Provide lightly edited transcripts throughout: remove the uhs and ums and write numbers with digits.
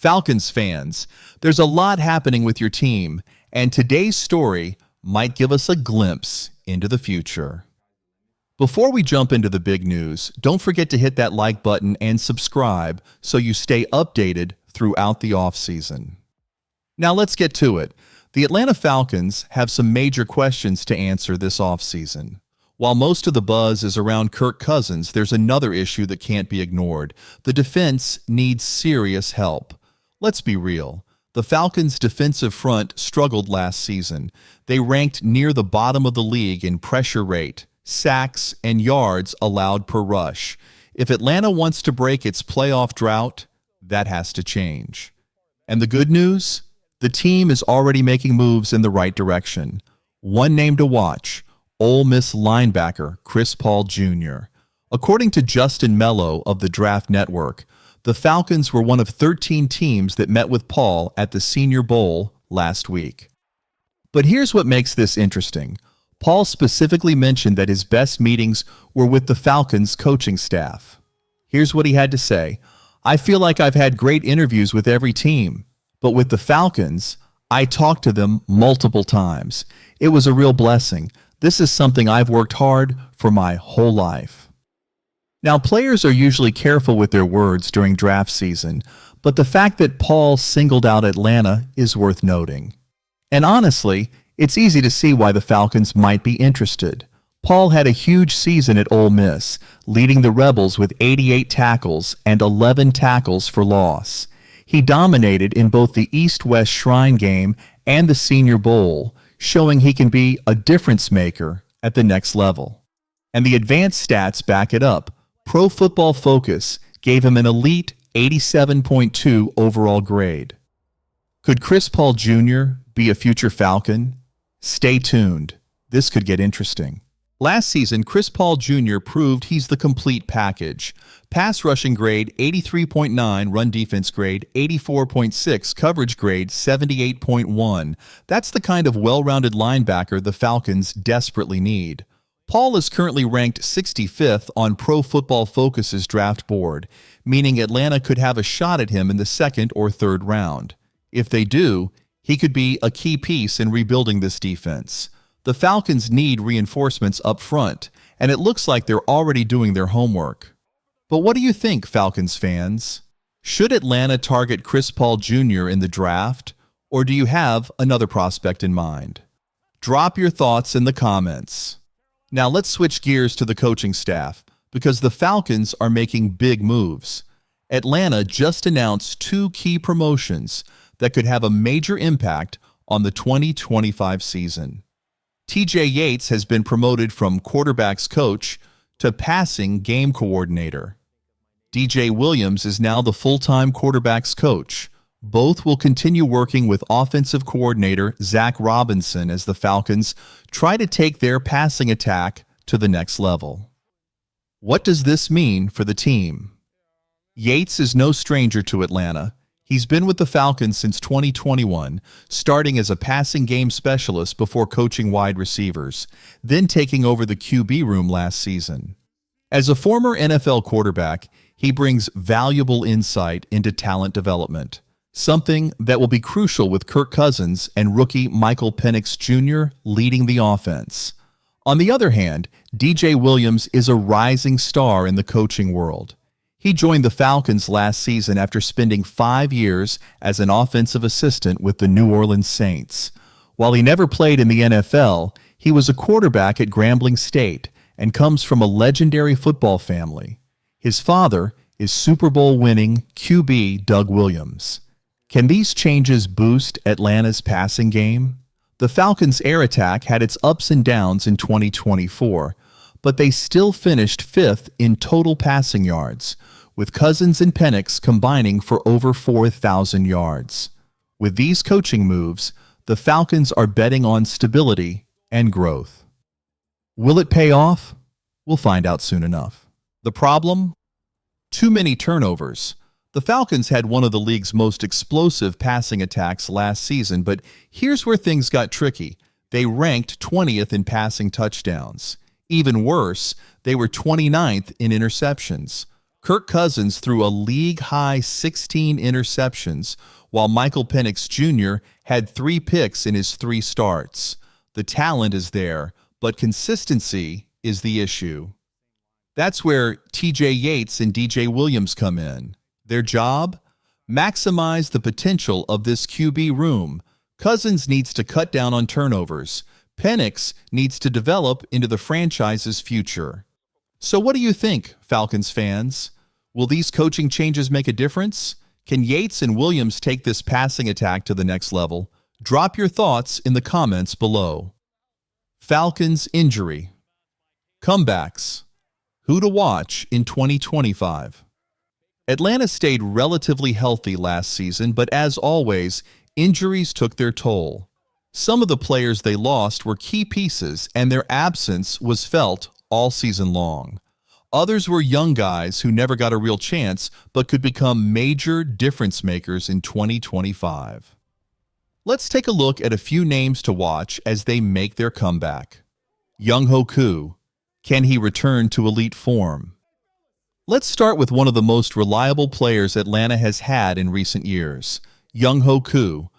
Falcons fans, there's a lot happening with your team, and today's story might give us a glimpse into the future. Before we jump into the big news, don't forget to hit that like button and subscribe so you stay updated throughout the offseason. Now let's get to it. The Atlanta Falcons have some major questions to answer this offseason. While most of the buzz is around Kirk Cousins, there's another issue that can't be ignored. The defense needs serious help. Let's be real. The Falcons' defensive front struggled last season. They ranked near the bottom of the league in pressure rate, sacks, and yards allowed per rush. If Atlanta wants to break its playoff drought, that has to change. And the good news? The team is already making moves in the right direction. One name to watch: Ole Miss linebacker Chris Paul Jr. According to Justin Mello of the Draft Network, the Falcons were one of 13 teams that met with Paul at the Senior Bowl last week. But here's what makes this interesting. Paul specifically mentioned that his best meetings were with the Falcons coaching staff. Here's what he had to say: "I feel like I've had great interviews with every team, but with the Falcons, I talked to them multiple times. It was a real blessing. This is something I've worked hard for my whole life." Now, players are usually careful with their words during draft season, but the fact that Paul singled out Atlanta is worth noting. And honestly, it's easy to see why the Falcons might be interested. Paul had a huge season at Ole Miss, leading the Rebels with 88 tackles and 11 tackles for loss. He dominated in both the East-West Shrine game and the Senior Bowl, showing he can be a difference maker at the next level. And the advanced stats back it up. Pro Football Focus gave him an elite 87.2 overall grade. Could Chris Paul Jr. be a future Falcon? Stay tuned. This could get interesting. Last season, Chris Paul Jr. proved he's the complete package. Pass rushing grade 83.9, run defense grade 84.6, coverage grade 78.1. That's the kind of well-rounded linebacker the Falcons desperately need. Paul is currently ranked 65th on Pro Football Focus's draft board, meaning Atlanta could have a shot at him in the second or third round. If they do, he could be a key piece in rebuilding this defense. The Falcons need reinforcements up front, and it looks like they're already doing their homework. But what do you think, Falcons fans? Should Atlanta target Chris Paul Jr. in the draft, or do you have another prospect in mind? Drop your thoughts in the comments. Now let's switch gears to the coaching staff, because the Falcons are making big moves. Atlanta just announced 2 key promotions that could have a major impact on the 2025 season. TJ Yates has been promoted from quarterback's coach to passing game coordinator. DJ Williams is now the full-time quarterback's coach. Both will continue working with offensive coordinator Zach Robinson as the Falcons try to take their passing attack to the next level. What does this mean for the team? Yates is no stranger to Atlanta. He's been with the Falcons since 2021, starting as a passing game specialist before coaching wide receivers, then taking over the QB room last season. As a former NFL quarterback, he brings valuable insight into talent development, something that will be crucial with Kirk Cousins and rookie Michael Penix Jr. leading the offense. On the other hand, DJ Williams is a rising star in the coaching world. He joined the Falcons last season after spending 5 years as an offensive assistant with the New Orleans Saints. While he never played in the NFL, he was a quarterback at Grambling State and comes from a legendary football family. His father is Super Bowl-winning QB Doug Williams. Can these changes boost Atlanta's passing game? The Falcons' air attack had its ups and downs in 2024, but they still finished 5th in total passing yards, with Cousins and Penix combining for over 4,000 yards. With these coaching moves, the Falcons are betting on stability and growth. Will it pay off? We'll find out soon enough. The problem? Too many turnovers. The Falcons had one of the league's most explosive passing attacks last season, but here's where things got tricky. They ranked 20th in passing touchdowns. Even worse, they were 29th in interceptions. Kirk Cousins threw a league-high 16 interceptions, while Michael Penix Jr. had 3 picks in his 3 starts. The talent is there, but consistency is the issue. That's where TJ Yates and DJ Williams come in. Their job? Maximize the potential of this QB room. Cousins needs to cut down on turnovers. Penix needs to develop into the franchise's future. So what do you think, Falcons fans? Will these coaching changes make a difference? Can Yates and Williams take this passing attack to the next level? Drop your thoughts in the comments below. Falcons injury. Comebacks. Who to watch in 2025? Atlanta stayed relatively healthy last season, but as always, injuries took their toll. Some of the players they lost were key pieces, and their absence was felt all season long. Others were young guys who never got a real chance but could become major difference makers in 2025. Let's take a look at a few names to watch as they make their comeback. Younghoe Koo. Can he return to elite form? Let's start with one of the most reliable players Atlanta has had in recent years, Younghoe Koo,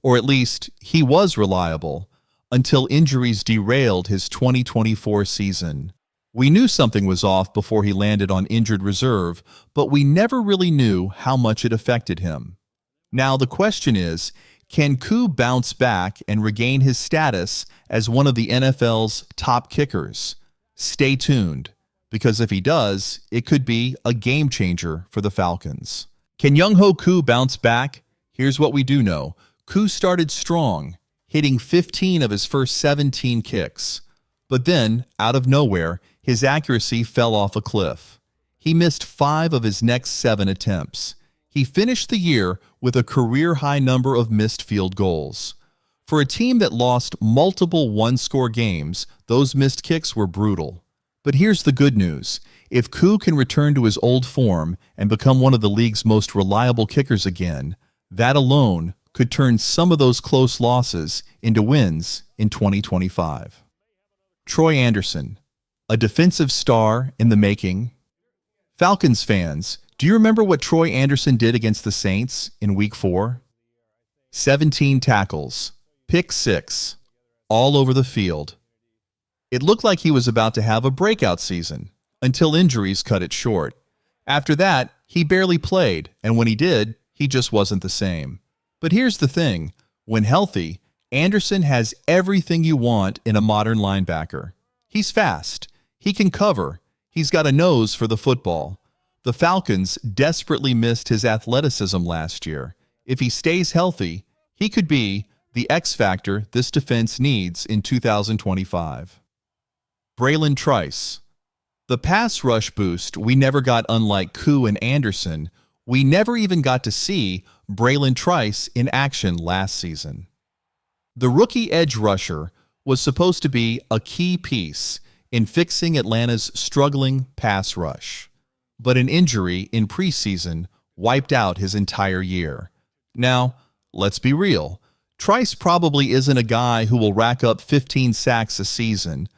or at least he was reliable until injuries derailed his 2024 season. We knew something was off before he landed on injured reserve, but we never really knew how much it affected him. Now the question is, can Koo bounce back and regain his status as one of the NFL's top kickers? Stay tuned, because if he does, it could be a game changer for the Falcons. Can Younghoe Koo bounce back? Here's what we do know. Koo started strong, hitting 15 of his first 17 kicks. But then, out of nowhere, his accuracy fell off a cliff. He missed 5 of his next 7 attempts. He finished the year with a career-high number of missed field goals. For a team that lost multiple one-score games, those missed kicks were brutal. But here's the good news. If Koo can return to his old form and become one of the league's most reliable kickers again, that alone could turn some of those close losses into wins in 2025. Troy Anderson, a defensive star in the making. Falcons fans, do you remember what Troy Anderson did against the Saints in Week 4? 17 tackles, pick 6, all over the field. It looked like he was about to have a breakout season, until injuries cut it short. After that, he barely played, and when he did, he just wasn't the same. But here's the thing, when healthy, Anderson has everything you want in a modern linebacker. He's fast, he can cover, he's got a nose for the football. The Falcons desperately missed his athleticism last year. If he stays healthy, he could be the X factor this defense needs in 2025. Braylon Trice. The pass rush boost we never got, unlike Koo and Anderson, we never even got to see Braylon Trice in action last season. The rookie edge rusher was supposed to be a key piece in fixing Atlanta's struggling pass rush, but an injury in preseason wiped out his entire year. Now, let's be real. Trice probably isn't a guy who will rack up 15 sacks a season,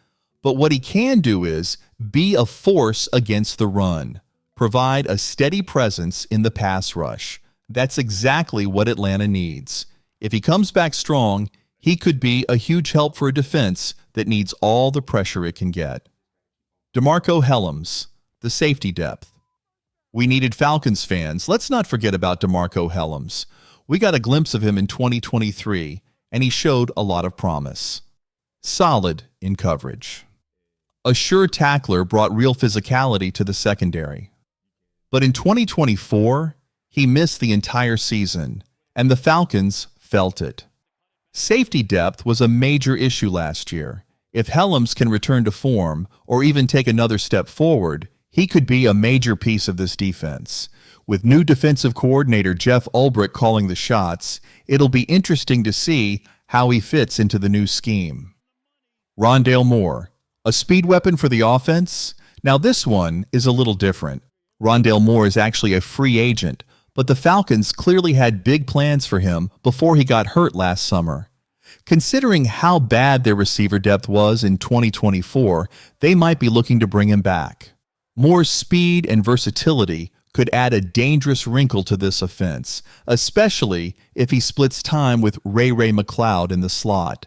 but what he can do is be a force against the run, provide a steady presence in the pass rush. That's exactly what Atlanta needs. If he comes back strong, he could be a huge help for a defense that needs all the pressure it can get. DeMarco Hellams, the safety depth. We needed Falcons fans. Let's not forget about DeMarco Hellams. We got a glimpse of him in 2023, and he showed a lot of promise. Solid in coverage. A sure tackler brought real physicality to the secondary. But in 2024, he missed the entire season, and the Falcons felt it. Safety depth was a major issue last year. If Hellams can return to form or even take another step forward, he could be a major piece of this defense. With new defensive coordinator Jeff Ulbrich calling the shots, it'll be interesting to see how he fits into the new scheme. Rondale Moore, a speed weapon for the offense? Now this one is a little different. Rondale Moore is actually a free agent, but the Falcons clearly had big plans for him before he got hurt last summer. Considering how bad their receiver depth was in 2024, they might be looking to bring him back. More speed and versatility could add a dangerous wrinkle to this offense, especially if he splits time with Ray McCloud in the slot.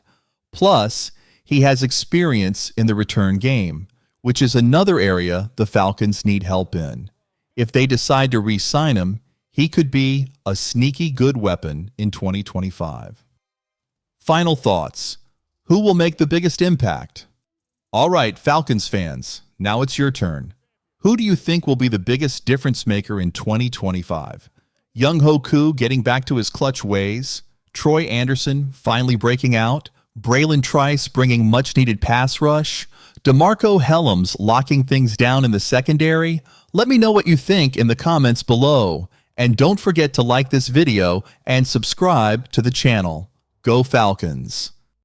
Plus, he has experience in the return game, which is another area the Falcons need help in. If they decide to re-sign him, he could be a sneaky good weapon in 2025. Final thoughts. Who will make the biggest impact? All right, Falcons fans, now it's your turn. Who do you think will be the biggest difference maker in 2025? Younghoe Koo getting back to his clutch ways, Troy Anderson finally breaking out, Braylon Trice bringing much-needed pass rush, DeMarco Hellams locking things down in the secondary? Let me know what you think in the comments below. And don't forget to like this video and subscribe to the channel. Go Falcons!